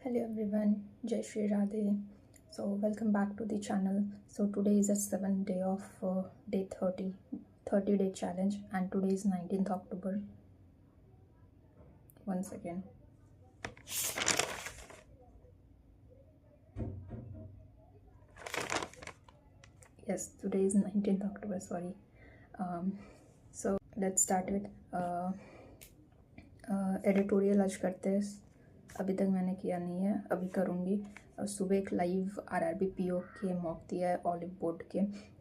Hello everyone, Jai Shri Radhe. So welcome back to the channel. So today is the 7th day of day 30 day challenge, and today is 19th October. One second. Yes, today is 19th October, sorry. So let's start it. Editorial आज करते हैं. अभी तक मैंने किया नहीं है, अभी करूँगी. सुबह एक लाइव आरआरबी पीओ के मॉक दिया है ऑलिव बोर्ड के.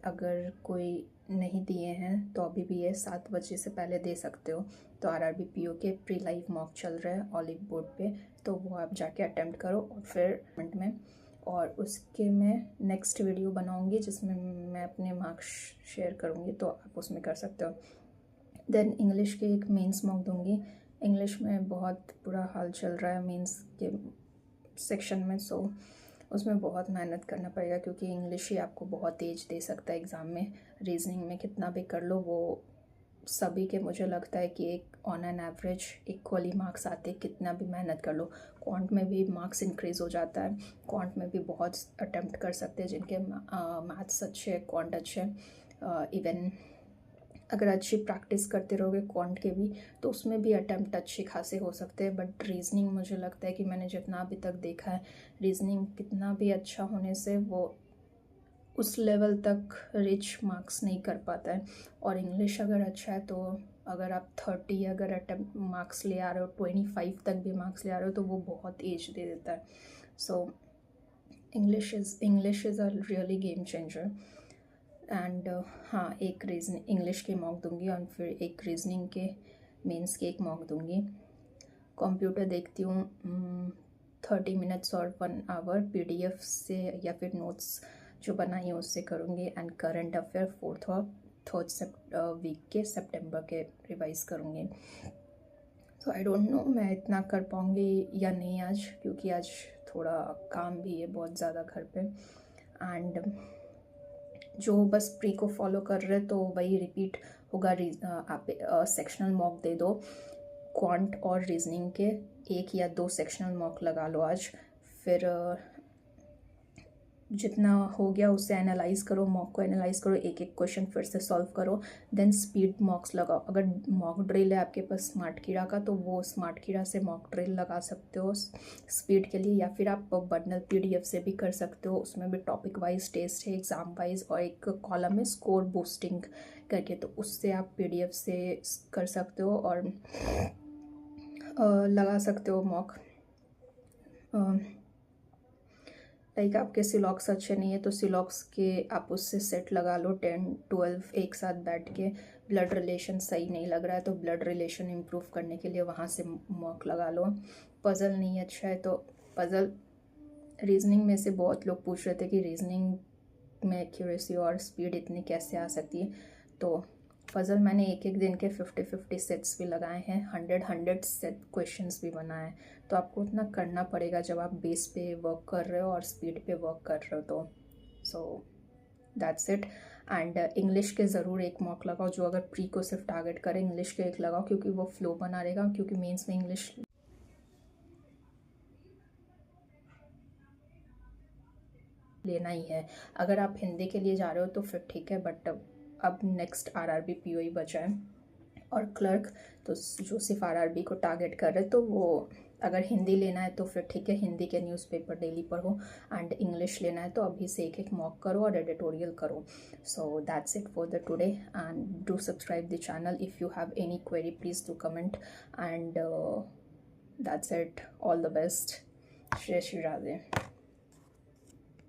अगर कोई नहीं दिए हैं तो अभी भी ये 7 बजे से पहले दे सकते हो. तो आरआरबी पीओ के प्री लाइव मॉक चल रहे हैं ऑलिव बोर्ड पे, तो वो आप जाके अटेम्प्ट करो. और फिर कमेंट में, और उसके मैं नेक्स्ट वीडियो बनाऊँगी जिसमें मैं अपने मार्क्स शेयर करूँगी, तो आप उसमें कर सकते हो. देन इंग्लिश के एक मेंस मॉक दूँगी. इंग्लिश में बहुत बुरा हाल चल रहा है मेंस के सेक्शन में, सो उसमें बहुत मेहनत करना पड़ेगा क्योंकि इंग्लिश ही आपको बहुत तेज दे सकता है एग्ज़ाम में. रीजनिंग में कितना भी कर लो, वो सभी के मुझे लगता है कि एक on an average equally marks आते, कितना भी मेहनत कर लो. क्वांट में भी मार्क्स इंक्रीज़ हो जाता है. क्वांट में भी बहुत अटेम्प्ट कर सकते हैं जिनके मैथ्स अच्छे, क्वांट अच्छे. इवन अगर अच्छी प्रैक्टिस करते रहोगे क्वांट के भी, तो उसमें भी अटैम्प्ट अच्छे खासे हो सकते हैं. बट रीजनिंग मुझे लगता है कि मैंने जितना अभी तक देखा है, रीजनिंग कितना भी अच्छा होने से वो उस लेवल तक रिच मार्क्स नहीं कर पाता है. और इंग्लिश अगर अच्छा है तो अगर आप 30 अगर अटैम्प्ट मार्क्स ले आ रहे हो, 25 तक भी मार्क्स ले आ रहे हो, तो वो बहुत एज दे देता है. So English is a really game changer. And हाँ, एक रीजनिंग इंग्लिश के मॉक दूंगी और फिर एक रीजनिंग के मेंस के एक मॉक दूंगी. कंप्यूटर देखती हूँ 30 मिनट्स और 1 आवर पीडीएफ से या फिर नोट्स जो बनाई है उससे करूँगी. एंड करंट अफेयर 4th और 3rd वीक के सितंबर के रिवाइज करूँगी. तो आई डोंट नो मैं इतना कर पाऊँगी या नहीं आज, क्योंकि आज थोड़ा काम भी है बहुत ज़्यादा घर पे. एंड जो बस प्री को फॉलो कर रहे तो वही रिपीट होगा. आप सेक्शनल मॉक दे दो. क्वांट और रीजनिंग के 1 या 2 सेक्शनल मॉक लगा लो आज. फिर जितना हो गया उससे एनालाइज करो, मॉक को एनालाइज करो, एक एक क्वेश्चन फिर से सॉल्व करो. देन स्पीड मॉक्स लगाओ. अगर मॉक ड्रिल है आपके पास स्मार्ट कीड़ा का, तो वो स्मार्ट कीड़ा से मॉक ड्रिल लगा सकते हो स्पीड के लिए. या फिर आप बंडल पीडीएफ से भी कर सकते हो. उसमें भी टॉपिक वाइज टेस्ट है, एग्ज़ाम वाइज, और एक कॉलम है स्कोर बूस्टिंग करके, तो उससे आप पीडीएफ से कर सकते हो और लगा सकते हो मॉक. लाइक आपके सिलॉक्स अच्छे नहीं है तो सिलॉक्स के आप उससे सेट लगा लो 10-12 एक साथ बैठ के. ब्लड रिलेशन सही नहीं लग रहा है तो ब्लड रिलेशन इम्प्रूव करने के लिए वहाँ से मॉक लगा लो. पज़ल नहीं अच्छा है तो पज़ल. रीजनिंग में से बहुत लोग पूछ रहे थे कि रीजनिंग में एक्यूरेसी और स्पीड इतनी कैसे आ सकती है, तो पज़ल मैंने एक दिन के 50-50 सेट्स भी लगाए हैं. 100 सेट क्वेश्चंस भी बनाए हैं. तो आपको उतना करना पड़ेगा जब आप बेस पे वर्क कर रहे हो और स्पीड पे वर्क कर रहे हो. तो so that's it. And English के ज़रूर एक मॉक लगाओ. जो अगर प्री को सिर्फ टारगेट करे, इंग्लिश के एक लगाओ, क्योंकि वो फ्लो बना रहेगा. क्योंकि मेंस में इंग्लिश लेना ही है. अगर आप हिंदी के लिए जा रहे हो तो फिर ठीक है, बट अब नेक्स्ट आरआरबी पीओ ही बचा है. और क्लर्क तो जो सिर्फ आरआरबी को टारगेट कर रहे, तो वो अगर हिंदी लेना है तो फिर ठीक है, हिंदी के न्यूज़पेपर डेली पढ़ो. एंड इंग्लिश लेना है तो अभी से एक मॉक करो और एडिटोरियल करो. So that's it for the today. And do subscribe the channel. If you have any query please do comment. And that's it. All the best. जय श्री राधे.